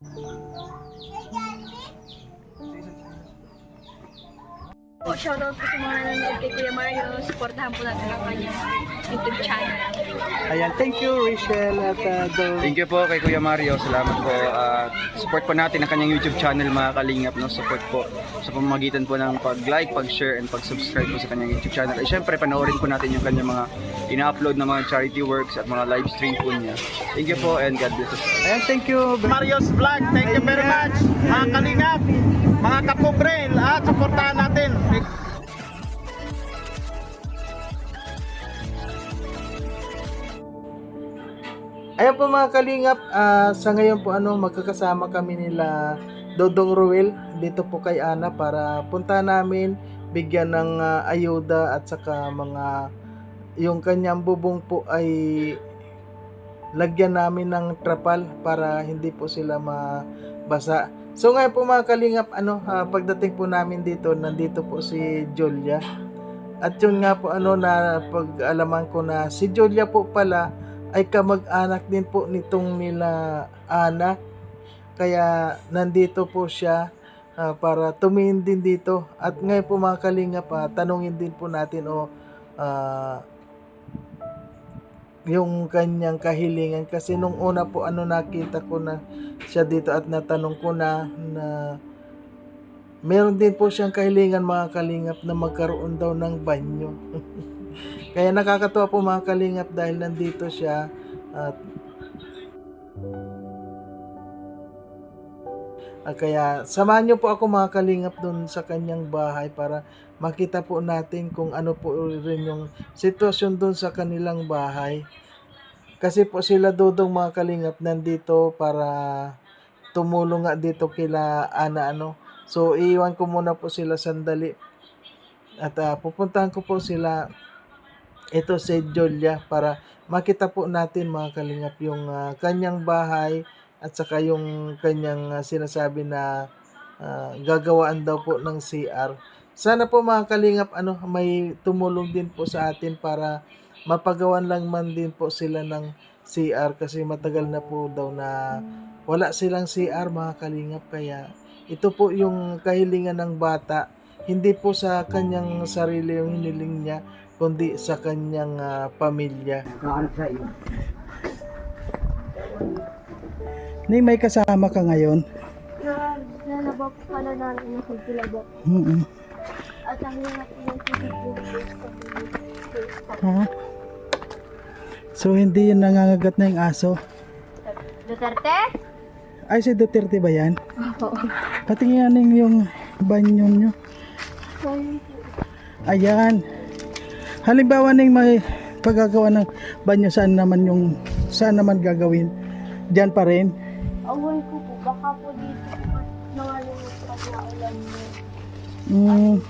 Po, shoutout po sa mga nanonood kay Kuya Mario. Supportahan po natin ang kanyang YouTube channel. Ayan, thank you Rachel at Thank you po kay Kuya Mario. Salamat po. Support po natin ang kanyang YouTube channel, mga kalingap. No? Support po sa pamamagitan po ng pag-like, pag-share, and pag-subscribe po sa kanyang YouTube channel. At syempre, panoorin po natin yung kanyang mga ina-upload na mga charity works at mga live stream po niya. Thank you po and God bless us. Ayan, thank you. Mario's Vlog, thank you very much. Mga kalingap, mga kapobre, at supportahan natin. Ayan po mga kalingap, sa ngayon po magkakasama kami nila Dodong Ruel dito po kay Ana para punta namin, bigyan ng ayuda at saka mga yung kanyang bubong po ay lagyan namin ng trapal para hindi po sila mabasa. So ngayon po mga kalingap, pagdating po namin dito, nandito po si Julia. At yun nga po na pag-alaman ko na si Julia po pala ay kamag-anak din po nitong nila Ana. Kaya nandito po siya para tumingin din dito. At ngayon po mga kalingap, tanungin din po natin yung kanyang kahilingan. Kasi nung una po nakita ko na siya dito at natanong ko na meron din po siyang kahilingan mga kalingap na magkaroon daw ng banyo. Kaya nakakatuwa po mga kalingap dahil nandito siya at kaya samahan niyo po ako mga kalingap doon sa kanyang bahay para makita po natin kung ano po rin yung sitwasyon doon sa kanilang bahay. Kasi po sila Dodong mga kalingap nandito para tumulong nga dito kila Ana So iiwan ko muna po sila sandali at pupuntahan ko po sila ito si Julia para makita po natin mga kalingap yung kanyang bahay at saka yung kanyang sinasabi na gagawaan daw po ng CR. Sana po mga kalingap may tumulong din po sa atin para mapagawan lang man din po sila ng CR kasi matagal na po daw na wala silang CR mga kalingap. Kaya ito po yung kahilingan ng bata, hindi po sa kanyang sarili yung hiniling niya kundi sa kanyang pamilya. Ning may kasama ka ngayon? Nalaba po pala namin ng kilaba. At ang hirap ng Ha? So hindi yun nangangagat na yung aso? Duterte? Ay si Duterte ba yan? Oo. Patingin yung banyo nyo. Ayan. Halimbawa ning may paggagawa ng banyo, saan naman gagawin? Diyan pa rin? Awan ko po, baka po dito nangalimot pa na ulan mo.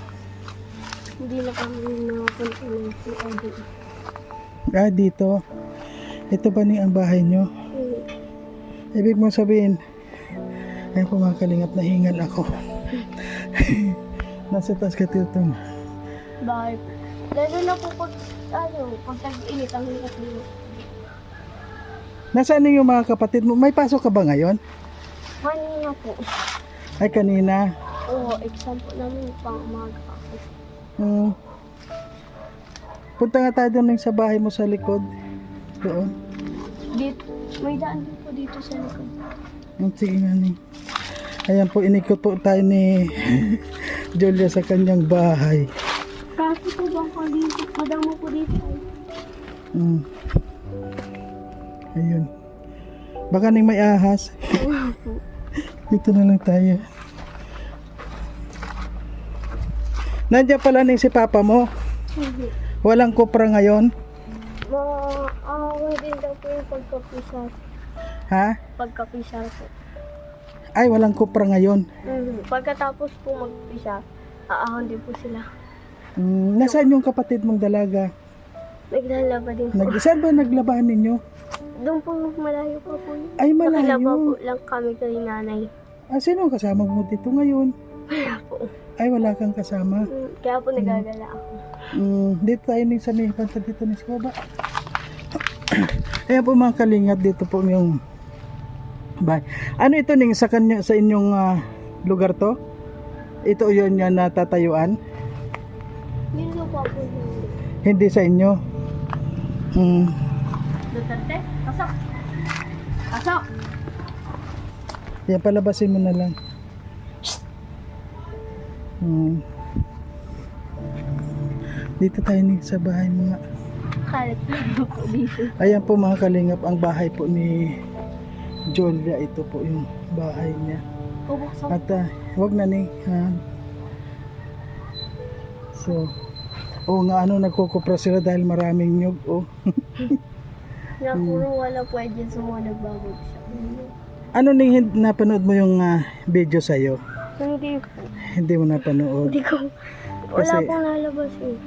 Hindi na kami nakapunta ng CID. Dito. Ito ba ang bahay nyo? Ibig mo sabihin, ayun po mga kalingap, nahingal ako. Nasa taas ka tiltong. Bakit? Lalo na po pag tag-init ang hirap dito. Nasaan yung mga kapatid mo? May pasok ka ba ngayon? Kanina po. Ay kanina. Oo, exam po namin pang umaga ako. Punta nga tayo doon sa bahay mo sa likod. Doon. Dito, may daan din po dito sa likod. Sige nga ni. Ayan po, inikot po tayo ni Julia sa kanyang bahay. Kasi po bang po dito, madamo po dito. Ayun. Baka ning may ahas. Dito na lang tayo. Nandiyan pala ning si papa mo. Walang kopra ngayon. Maaaway din daw po yung pagkapisar. Ha? Pagkapisar po. Ay, walang kopra ngayon. Pagkatapos po magpisa, aahon din po sila. Nasaan yung kapatid mong dalaga? Naglalaba din po. Saan ba naglabahan ninyo? Doon po malayo pa po yun. Ay, malayo. Nakilaba po lang kami kay nanay. Sino ang kasama mo dito ngayon? Wala po. Ay, wala kang kasama. Kaya po nagagala ako. Dito tayo sa may kanta dito ni Skoba. Ayan po mga kalingap, dito po yung Bahay. Ano ito ning sa kanya sa inyong lugar to? Ito yun yan natatayuan? Yun po po yun. Hindi sa inyo. Duterte, pasok. Pasok. Yan, palabasin mo na lang. Dito tayo sa bahay mga. Kalat na po dito. Ayan po mga kalingap, ang bahay po ni Julia. Ito po yung bahay niya. Bubuksan. At wag na ni. So, nga nagkukupra sila dahil maraming nyug. Puro wala pwede sa mga nagbabag sa inyo. Ano ning napanood mo yung video sa'yo? Hindi po. Hindi mo napanood. Hindi ko. Wala Kasi- pong lalabas eh.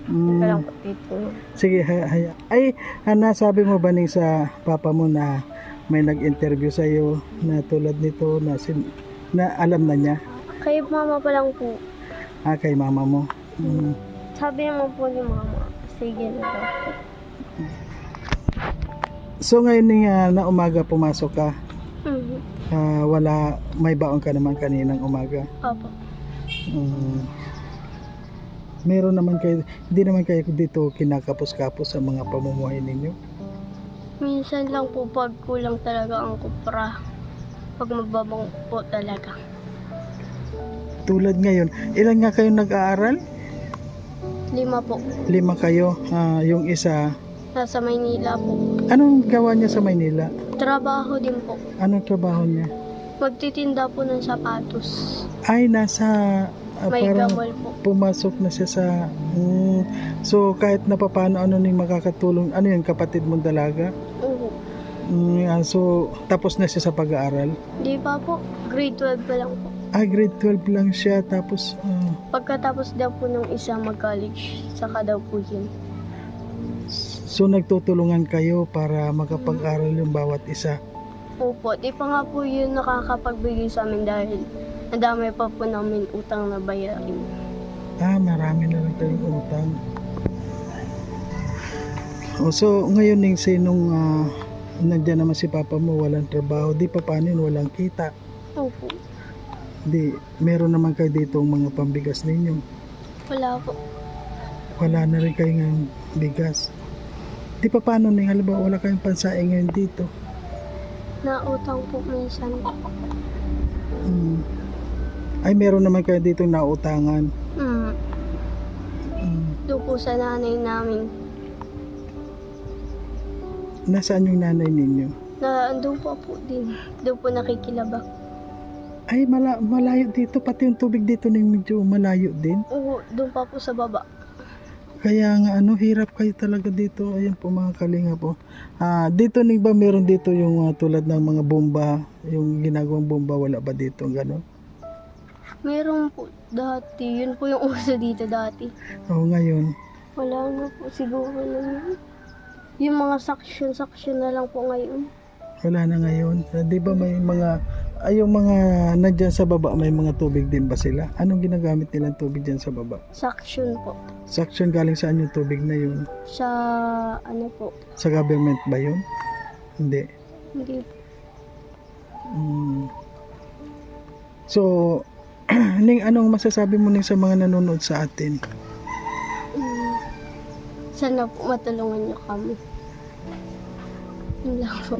Mm, Kaya lang po dito. sige, haya. Ay, nasabi mo ba ning sa papa mo na may nag-interview sa'yo na tulad nito na alam na niya? Kay mama pa lang po. Kay mama mo. Sabi naman po ni mama, sige na daw. So ngayon na umaga pumasok ka, Mhm. may baon ka naman kaninang umaga. Opo. Meron naman kayo, hindi naman kayo dito kinakapos-kapos sa mga pamumuhay ninyo. Minsan lang po pag kulang talaga ang kupra. Pag mababang po talaga. Tulad ngayon, ilan nga kayo nag-aaral? 5 po. 5 kayo. Yung isa, Nasa Maynila po. anong gawa niya sa Maynila? Trabaho din po. Anong trabaho niya? Magtitinda po ng sapatos. Ay, nasa May parang gamol po. pumasok na siya sa so kahit na papaano ano ning makakatulong, ano yun, kapatid mong dalaga? Oo. So tapos na siya sa pag-aaral. Di pa po. Grade 12 pa lang po. Grade 12 lang siya, tapos Pagkatapos daw po ng isa mag-college, saka daw po yun. so nagtutulungan kayo para makapag-aral yung bawat isa. Opo, di pa nga po yun nakakapagbigay sa amin dahil nadamay pa po namin utang na bayarin. Marami na lang kayong utang. So ngayon ning sinong nandiyan naman si papa mo, walang trabaho, di pa paano yun, walang kita. Opo, Di, meron naman kayo dito mga pambigas ninyo. wala po. Wala na rin kayo ng bigas. Di pa paano ning halimbawa wala kayong pansaing ngayon dito. Nautang po minsan. Ay meron naman kayo dito nautangan. Doon po sa nanay namin. Nasaan yung nanay ninyo? Doon po din. Doon po nakikilabak. Ay malayo dito, pati yung tubig dito ning medyo malayo din. Oo, doon pa po sa baba. Kaya nga hirap kayo talaga dito. Ayan po mga kalinga po. Dito ning ba meron dito yung tulad ng mga bomba, yung ginagawang bomba, wala ba dito gano'n? Meron po dati. Yun po yung uso dito dati. Ngayon. Wala na po siguro na. Yung mga saksyon na lang po ngayon. Wala na ngayon. Di ba may mga, yung mga nandyan sa baba, may mga tubig din ba sila? Anong ginagamit nilang tubig dyan sa baba? Saksyon po. Suction, galing saan yung tubig na yun? Sa ano po. Sa government ba yun? Hindi. Hindi. So, Ning, anong masasabi mo ning sa mga nanonood sa atin? Sana po matulungan niyo kami. Yun lang po.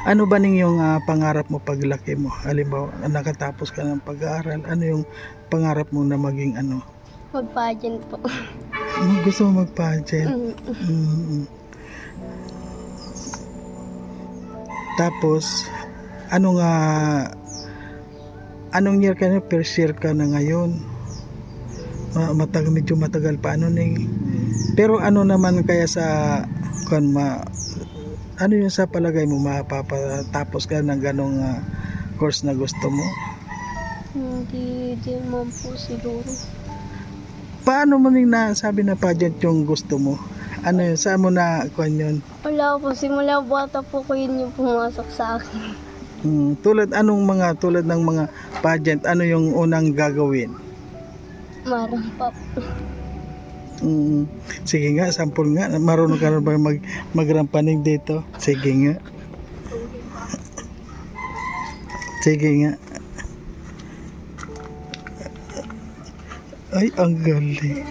Ano ba ning yung pangarap mo paglaki mo? Halimbawa, nakatapos ka ng pag-aaral, ano yung pangarap mo na maging ano? Mag-pageant po. Gusto mo mag-pageant? Tapos, anong year ka na? First year ka na ngayon. Medyo matagal pa ning. Pero ano naman kaya sa ano yung sa palagay mo, mapapatapos ka ng ganong course na gusto mo? Hindi din man po siguro. Paano mo ning nasabi na pageant yung gusto mo? Ano yun? Saan mo na yun? Wala po. Simula bata po ko yun yung pumasok sa akin. Tulad ng mga pageant, ano yung unang gagawin? Marampap. Sige nga, sample nga. Marunong ka na ba magrampanig dito? Sige nga. Sige nga. Ay, ang galing.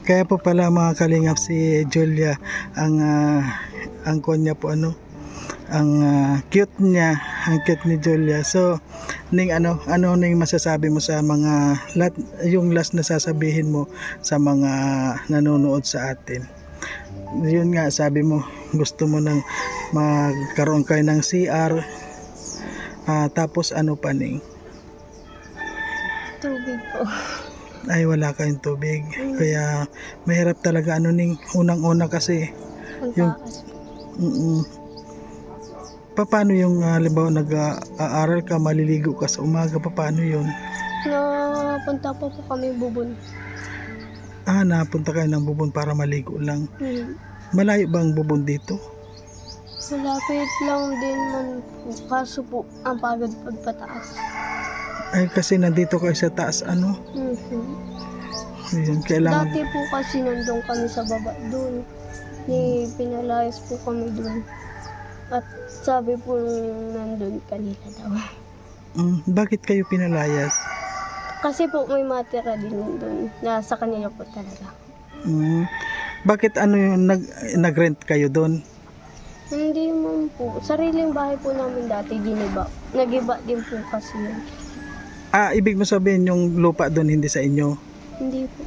Kaya po pala mga kalingap si Julia ang konya po ang cute niya, ang cute ni Julia. So ning ano ning masasabi mo sa mga yung last na sasabihin mo sa mga nanonood sa atin? Yun nga, sabi mo gusto mo nang magkaroon kayo ng CR, tapos ano pa ning? Tubig po. Ay, wala kayong tubig. Kaya mahirap talaga ning unang-una kasi Ang yung taas. paano yung halimbawa nag-aaral ka, maliligo ka sa umaga, paano yun? Napunta po kami bubon. Napunta kayo ng bubon para maligo lang. Malayo ba ang bubon dito? Malapit lang din man po. Kaso po, ang pagod pagpataas. Ay, kasi nandito kayo sa taas, ano? Yun, kailangan. Dati po kasi nandun kami sa baba doon. Pinalayas po kami doon. At sabi po nung nandun kanila daw. Bakit kayo pinalayas? Kasi po may matira din nandun. Na sa kanila po talaga. Bakit ano yung nag-rent kayo doon? Hindi man po. Sariling bahay po namin dati giniba. Nagiba din po kasi yun. Ibig mo sabihin yung lupa doon hindi sa inyo? Hindi po.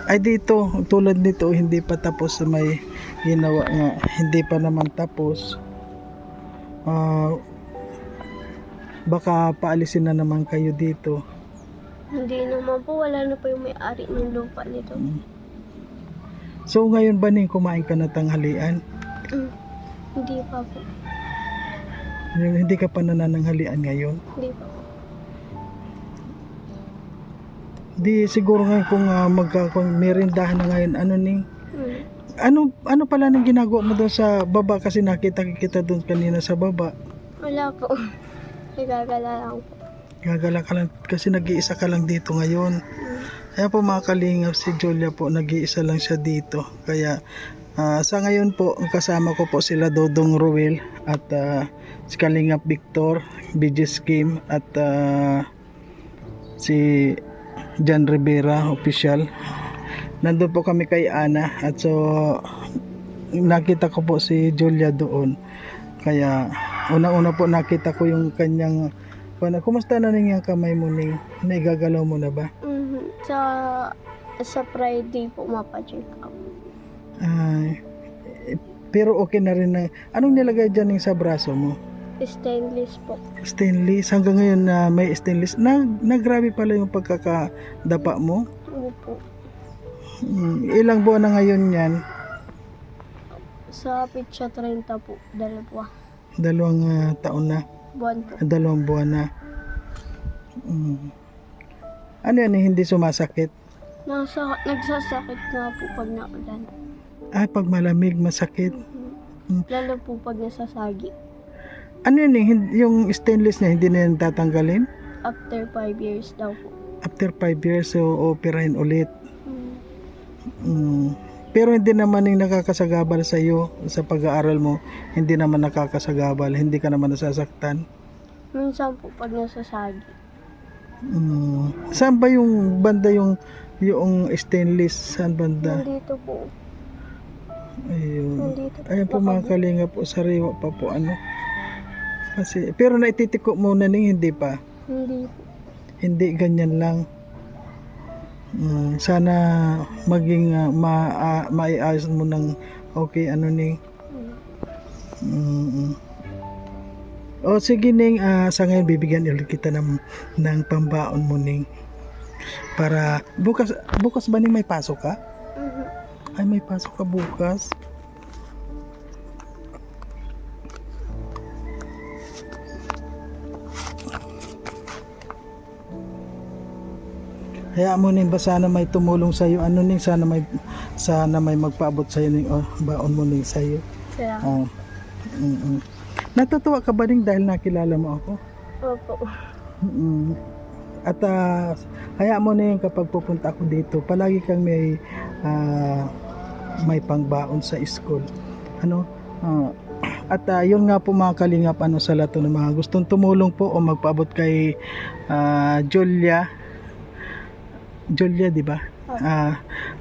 Ay, dito, tulad nito, hindi pa tapos, may ginawa nga, hindi pa naman tapos. Baka paalisin na naman kayo dito. Hindi naman po. Wala na po yung may-ari ng lupa nito. So ngayon ba ning kumain ka na tanghalian? Hindi pa po. Hindi ka pa nanananghalian ngayon? Hindi pa po. Di siguro ngayon kung merindahan na ngayon, ano pala nang ginagawa mo doon sa baba, kasi nakita kita doon kanina sa baba? Wala po. Nagagala lang po. Gagala ka lang kasi nag-iisa ka lang dito ngayon. Kaya po mga kalingap, si Julia po nag-iisa lang siya dito. Kaya sa ngayon po kasama ko po sila Dodong Ruel at si Kalingap Victor, BG's Kim at si Jan Rivera official. Nandun po kami kay Ana at so nakita ko po si Julia doon. Kaya una-una po nakita ko yung kanyang kumusta na ning kamay mo ning naigagalaw mo na ba? Sa Friday po mapa-check up. Pero okay na rin na. Anong nilagay dyan sa braso mo? Stainless po. Stainless. Hanggang ngayon na may stainless. Grabe pala yung pagkakadapa mo. Opo. Ilang buwan na ngayon yan? Sa pitsa 30 po. 2 taon na. buwan po. 2 buwan na. Ano yan, hindi sumasakit? Nagsasakit nga po pag naulan. Pag malamig, masakit. Lalo po pag nasasagi. Ano yan, yung stainless niya, hindi na yan tatanggalin? After 5 years daw po. After 5 years, so operahin ulit. Pero hindi naman yung nakakasagabal sa iyo sa pag-aaral mo, hindi naman nakakasagabal, hindi ka naman nasasaktan. Minsan po pag nasasagi. Saan ba yung banda yung stainless? Saan banda? Nandito po. Ayun. Nandito po. Ayan po mga kalinga po, sariwa pa po Kasi, pero naititiko mo na hindi pa? Hindi po. Hindi, ganyan lang. Sana maging maiayos mo ng okay O sige Ning, sa ngayon bibigyan ulit kita ng pambaon mo Ning. Para bukas ba Ning may pasok ka? Ay, may pasok ka bukas. Kaya mo Ning, ba sana may tumulong sa iyo, Ning, sana may magpaabot sa iyo Ning, baon mo Ning sa iyo. Kaya. Natutuwa ka ba Ning dahil nakilala mo ako? Opo. At hayaan mo na yun, kapag pupunta ako dito, palagi kang may pangbaon sa school. Ano? At yun nga po mga kalingap, sa lahat ng mga gustong tumulong po o magpaabot kay Julia, di ba?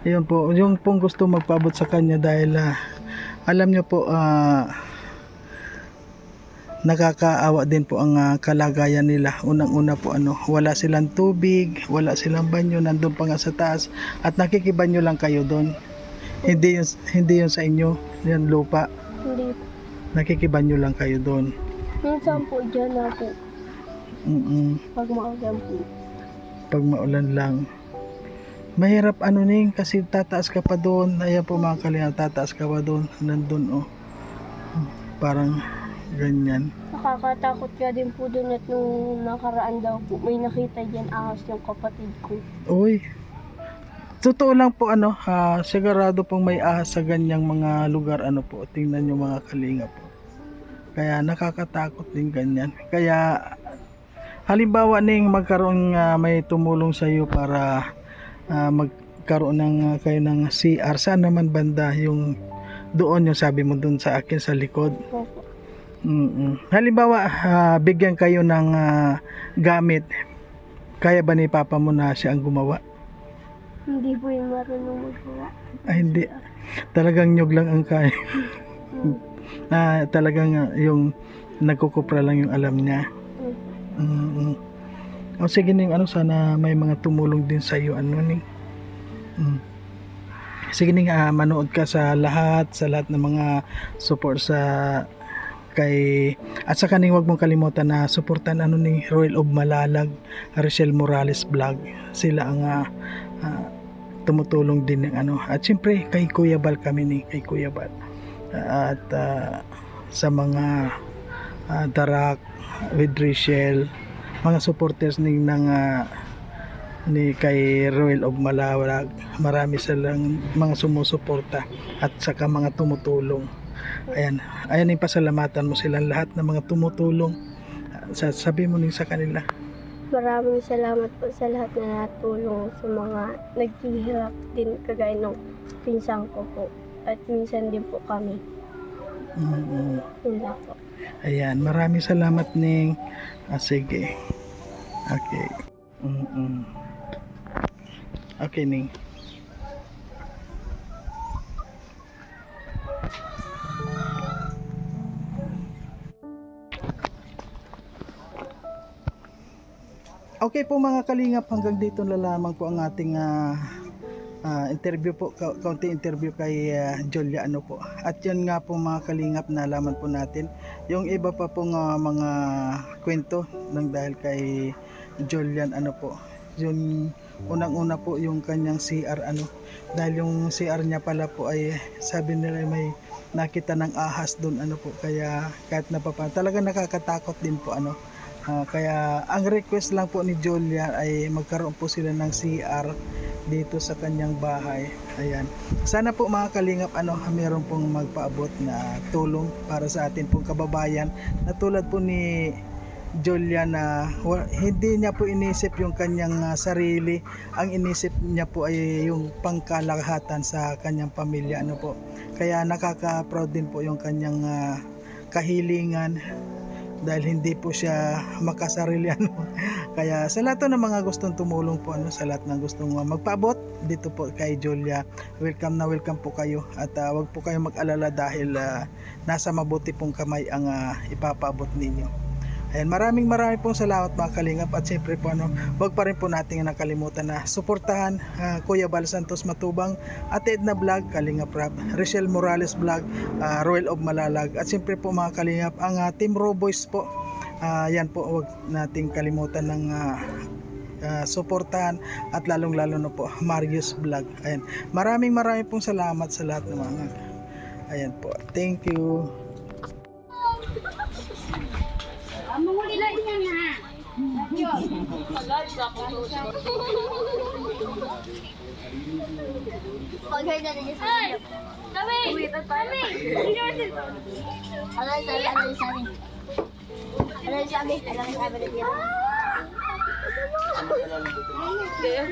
Yun po, yung pong gusto magpaabot sa kanya dahil alam nyo po, nakakaawa din po ang kalagayan nila. Unang-una po, wala silang tubig, wala silang banyo, nandun pa nga sa taas, at nakikibanyo lang kayo doon. Hindi yun sa inyo, yan lupa. Hindi. Nakikibanyo lang kayo doon. Minsan po, dyan na po. Pag maulan po. Pag maulan lang. Mahirap ning kasi tataas ka pa doon. Ayan po mga kalingap, tataas ka pa doon. Nandun parang ganyan. Nakakatakot ka din po doon at nung nakaraan daw po, may nakita dyan ahas yung kapatid ko. Uy. Totoo lang po sigurado pong may ahas sa ganyang mga lugar po. Tingnan nyo mga kalingap po. Kaya nakakatakot din ganyan. Kaya halimbawa magkaroon may tumulong sa iyo para magkaroon kayo ng CR. Saan naman banda yung doon yung sabi mo doon sa akin sa likod? Opo. Halimbawa bigyan kayo ng gamit, kaya ba ni papa mo na siya ang gumawa? Hindi po yung marunong magawa. Ay hindi, talagang nyog lang ang kaya. Talagang yung nagkukupra lang yung alam niya. O sige ning sana may mga tumulong din sa iyo sige ning manood ka sa lahat ng mga support sa kay at saka ning wag mong kalimutan na suportan ni Royal of Malalag, Richelle Morales Vlog. Sila ang tumutulong din ng at siyempre kay Kuya Bal kay Kuya Bal at sa mga Darak with Richelle, mga supporters ni kay Royal of Malalag. Marami silang mga sumusuporta at saka mga tumutulong. Ayan yung pasalamatan mo silang lahat ng mga tumutulong. Sabi mo sa kanila. Maraming salamat po sa lahat na natulong sa mga naghihirap din kagaya ng pinsan ko po. At minsan din po kami. Yun lang po. Ayan, maraming salamat Ning. Sige. Okay. Okay Ning. Okay po mga kalingap, hanggang dito na lamang po ang ating interview po, kaunti interview kay Julia po. At yun nga po mga kalingap, nalaman po natin yung iba pa pong mga kwento ng dahil kay Julian po. Yung unang-una po yung kanyang CR dahil yung CR niya pala po ay sabi nila may nakita ng ahas doon po, kaya kahit talaga nakakatakot din po kaya ang request lang po ni Julia ay magkaroon po sila ng CR dito sa kanyang bahay. Ayan. Sana po mga kalingap meron pong magpaabot na tulong para sa atin pong kababayan na tulad po ni Julia na hindi niya po inisip yung kanyang sarili. Ang inisip niya po ay yung pangkalahatan sa kanyang pamilya po. Kaya nakaka-proud din po yung kanyang kahilingan dahil hindi po siya makasarili Kaya sa lahat ng mga gustong tumulong po sa lahat ng gustong magpaabot dito po kay Julia, welcome na welcome po kayo at wag po kayong mag-alala dahil nasa mabuti pong kamay ang ipapaabot ninyo. Ayan, maraming pong salamat mga kalingap at siyempre po wag pa rin po natin nakalimutan na suportahan Kuya Bal Santos Matubang, Ate Edna Vlog, Kalingap Rap, Richelle Morales Vlog, Royal of Malalag at siyempre po mga kalingap ang Team Roboys po. Yan po, wag nating kalimutan ng suportahan at lalong-lalo na po Marius Vlog. Ayan, maraming pong salamat sa lahat ng mga ayan po, thank you. Ano sabi? Kaya.